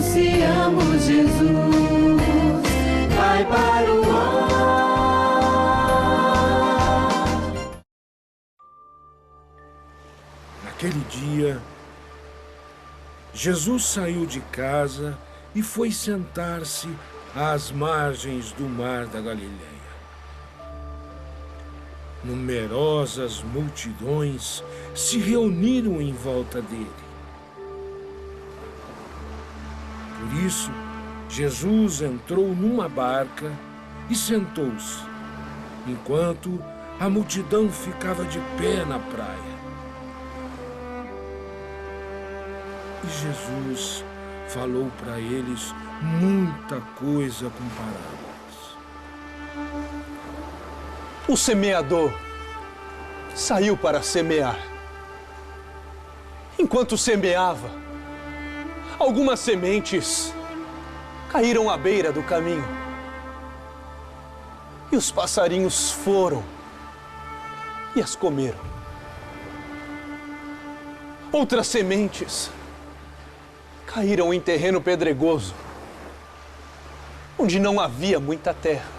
anunciamos Jesus, vai para o ar. Naquele dia, Jesus saiu de casa e foi sentar-se às margens do mar da Galileia. Numerosas multidões se reuniram em volta dele. Por isso, Jesus entrou numa barca e sentou-se, enquanto a multidão ficava de pé na praia. E Jesus falou para eles muita coisa com parábolas. O semeador saiu para semear. Enquanto semeava, algumas sementes caíram à beira do caminho. E os passarinhos foram e as comeram. Outras sementes caíram em terreno pedregoso, onde não havia muita terra.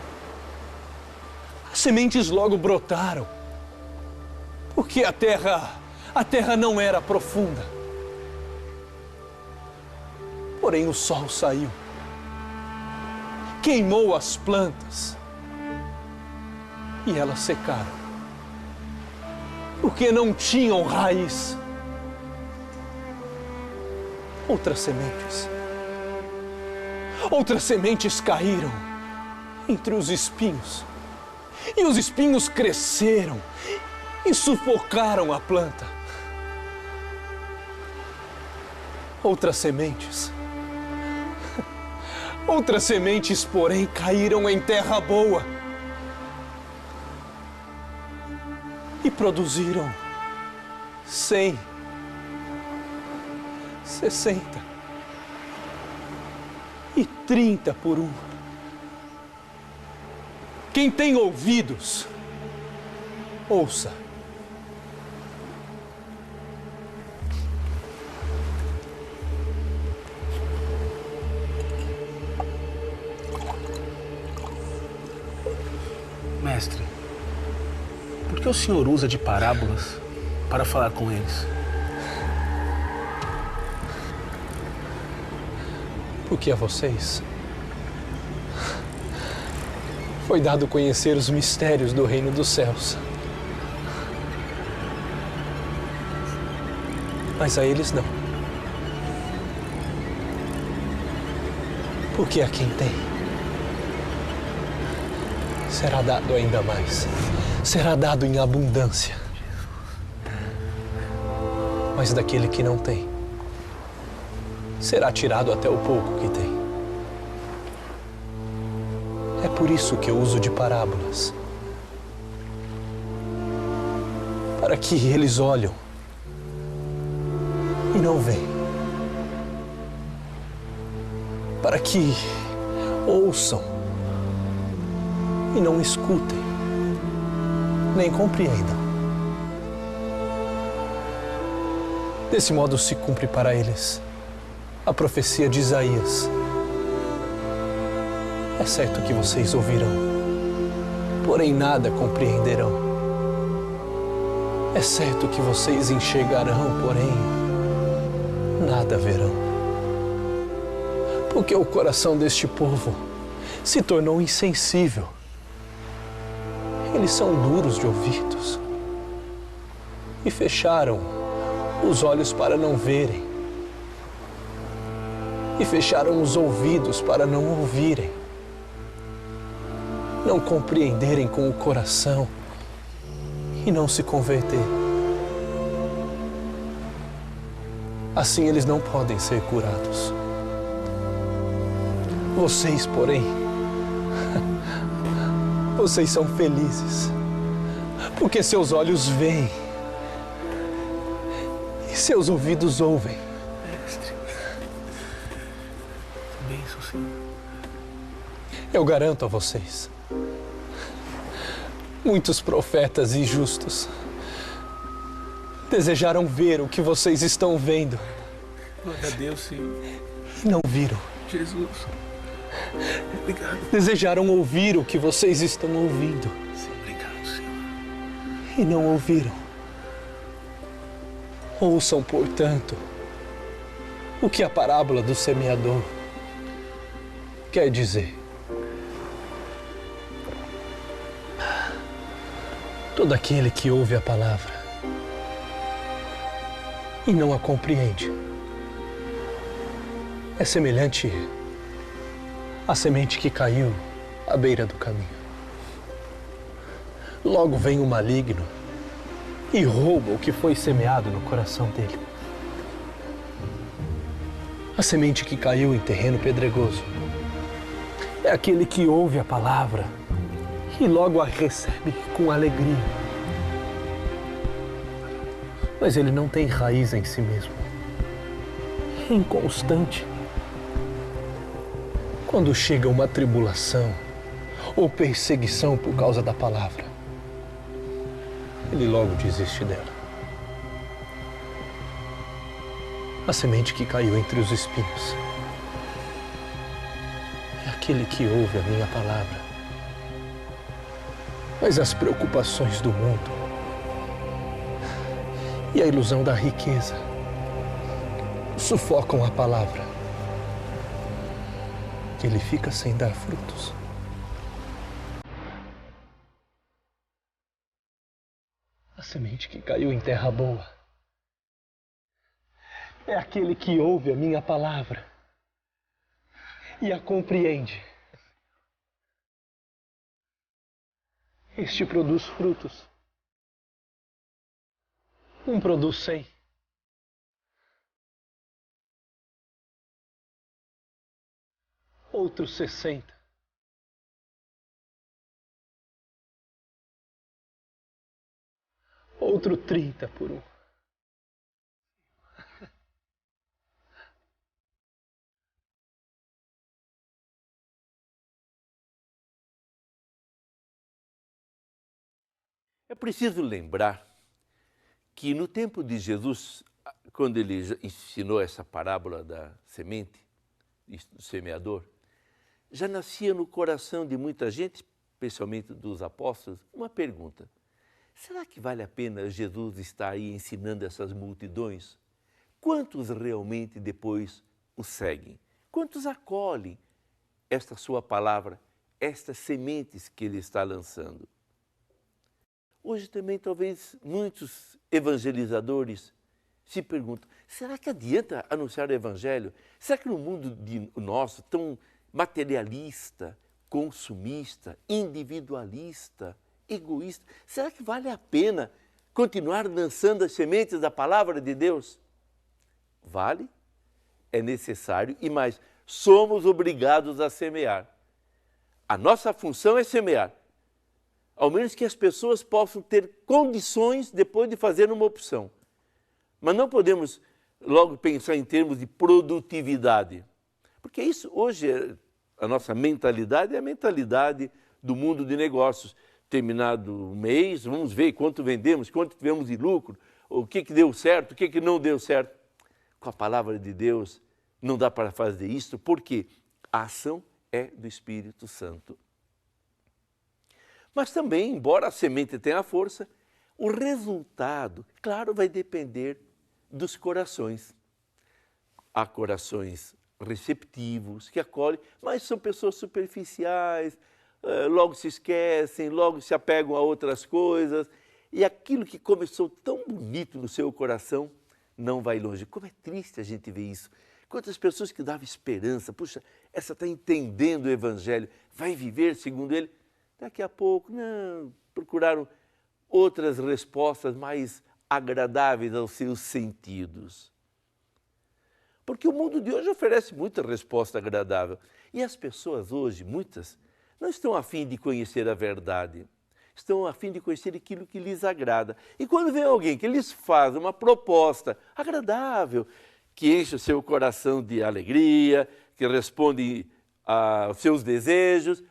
As sementes logo brotaram, porque a terra não era profunda. Porém o sol saiu, queimou as plantas e elas secaram, porque não tinham raiz. Outras sementes caíram entre os espinhos. E os espinhos cresceram e sufocaram a planta. Outras sementes, porém, caíram em terra boa e produziram 100, 60 e 30 por um. Quem tem ouvidos, ouça. Mestre, por que o senhor usa de parábolas para falar com eles? Porque a vocês foi dado conhecer os mistérios do reino dos céus. Mas a eles não. Porque a quem tem, será dado ainda mais. Será dado em abundância. Mas daquele que não tem, será tirado até o pouco que tem. É por isso que eu uso de parábolas. Para que eles olham e não veem. Para que ouçam e não escutem, nem compreendam. Desse modo se cumpre para eles a profecia de Isaías. É certo que vocês ouvirão, porém nada compreenderão. É certo que vocês enxergarão, porém nada verão. Porque o coração deste povo se tornou insensível. Eles são duros de ouvidos e fecharam os olhos para não verem e fecharam os ouvidos para não ouvirem. Não compreenderem com o coração e não se converter. Assim eles não podem ser curados. Vocês, porém, vocês são felizes, porque seus olhos veem e seus ouvidos ouvem. Mestre, bênção, Senhor. Eu garanto a vocês, muitos profetas e justos desejaram ver o que vocês estão vendo. Glória a Deus, Senhor. e não viram. Jesus. Obrigado. Desejaram ouvir o que vocês estão ouvindo Sim, obrigado, Senhor. e não ouviram. Ouçam, portanto, o que a parábola do semeador quer dizer. Todo aquele que ouve a palavra e não a compreende é semelhante à semente que caiu à beira do caminho. Logo vem o maligno e rouba o que foi semeado no coração dele. A semente que caiu em terreno pedregoso é aquele que ouve a palavra e logo a recebe com alegria. Mas ele não tem raiz em si mesmo. É inconstante. Quando chega uma tribulação ou perseguição por causa da palavra, ele logo desiste dela. A semente que caiu entre os espinhos é aquele que ouve a minha palavra, mas as preocupações do mundo e a ilusão da riqueza sufocam a palavra. Ele fica sem dar frutos. A semente que caiu em terra boa é aquele que ouve a minha palavra e a compreende. Este produz frutos. Um produz 100. Outro 60. Outro 30 por um. É preciso lembrar que no tempo de Jesus, quando ele ensinou essa parábola da semente, do semeador, já nascia no coração de muita gente, especialmente dos apóstolos, uma pergunta. Será que vale a pena Jesus estar aí ensinando essas multidões? Quantos realmente depois o seguem? Quantos acolhem esta sua palavra, estas sementes que ele está lançando? Hoje também talvez muitos evangelizadores se perguntam, será que adianta anunciar o evangelho? Será que no mundo nosso tão materialista, consumista, individualista, egoísta, será que vale a pena continuar lançando as sementes da palavra de Deus? Vale, é necessário e mais, somos obrigados a semear. A nossa função é semear. Ao menos que as pessoas possam ter condições depois de fazer uma opção. Mas não podemos logo pensar em termos de produtividade. Porque isso hoje, a nossa mentalidade é a mentalidade do mundo de negócios. Terminado o mês, vamos ver quanto vendemos, quanto tivemos de lucro, o que deu certo, o que não deu certo. Com a palavra de Deus não dá para fazer isso, porque a ação é do Espírito Santo. Mas também, embora a semente tenha força, o resultado, claro, vai depender dos corações. Há corações receptivos, que acolhem, mas são pessoas superficiais, logo se esquecem, logo se apegam a outras coisas, e aquilo que começou tão bonito no seu coração não vai longe. Como é triste a gente ver isso. Quantas pessoas que davam esperança, puxa, essa está entendendo o Evangelho, vai viver segundo ele. Daqui a pouco, não, procuraram outras respostas mais agradáveis aos seus sentidos. Porque o mundo de hoje oferece muita resposta agradável. E as pessoas hoje, muitas, não estão a fim de conhecer a verdade. Estão a fim de conhecer aquilo que lhes agrada. E quando vem alguém que lhes faz uma proposta agradável, que enche o seu coração de alegria, que responde aos seus desejos,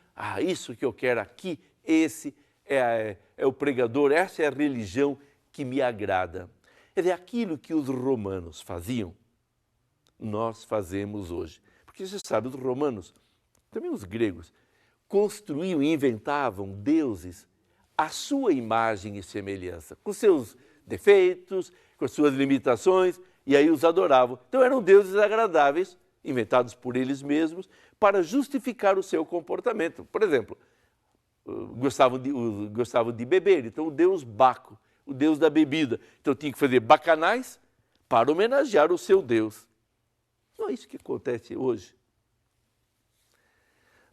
isso que eu quero aqui, esse é o pregador, essa é a religião que me agrada. É aquilo que os romanos faziam. nós fazemos hoje. Porque você sabe, os romanos, também os gregos, construíam e inventavam deuses à sua imagem e semelhança, com seus defeitos, com as suas limitações, e aí os adoravam. Então eram deuses agradáveis, inventados por eles mesmos, para justificar o seu comportamento. Por exemplo, gostavam de beber, então o deus Baco, o deus da bebida. Então tinha que fazer bacanais para homenagear o seu deus. Não é isso que acontece hoje.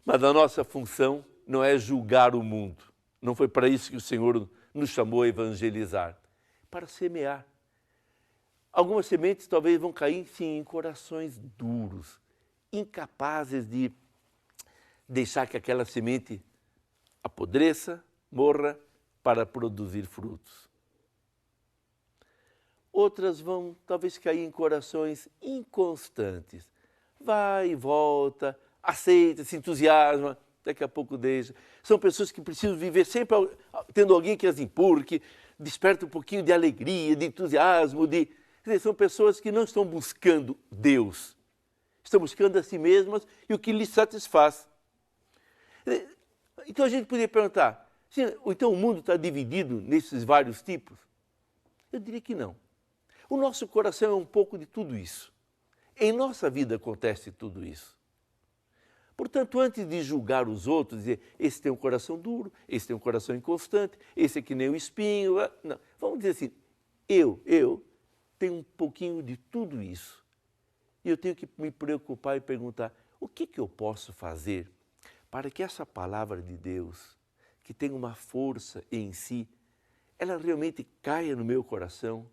Mas a nossa função não é julgar o mundo. Não foi para isso que o Senhor nos chamou a evangelizar. Para semear. Algumas sementes talvez vão cair, sim, em corações duros, incapazes de deixar que aquela semente apodreça, morra, para produzir frutos. Outras vão talvez cair em corações inconstantes. Vai e volta, aceita, se entusiasma, daqui a pouco deixa. São pessoas que precisam viver sempre tendo alguém que as empurre, que desperta um pouquinho de alegria, de entusiasmo, Quer dizer, são pessoas que não estão buscando Deus, estão buscando a si mesmas e o que lhes satisfaz. Então a gente poderia perguntar, então o mundo está dividido nesses vários tipos? Eu diria que não. O nosso coração é um pouco de tudo isso. Em nossa vida acontece tudo isso. Portanto, antes de julgar os outros, dizer, esse tem um coração duro, esse tem um coração inconstante, esse é que nem um espinho, não. Vamos dizer assim, eu tenho um pouquinho de tudo isso. E eu tenho que me preocupar e perguntar, o que eu posso fazer para que essa palavra de Deus, que tem uma força em si, ela realmente caia no meu coração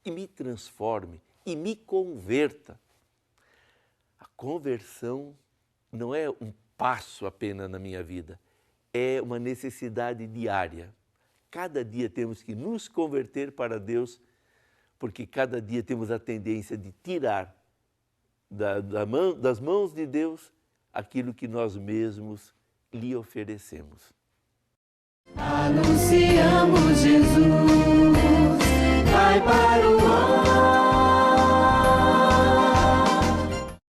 e me transforme e me converta. A conversão não é um passo apenas na minha vida, é uma necessidade diária. Cada dia temos que nos converter para Deus, porque cada dia temos a tendência de tirar das mãos de Deus aquilo que nós mesmos lhe oferecemos. Anunciamos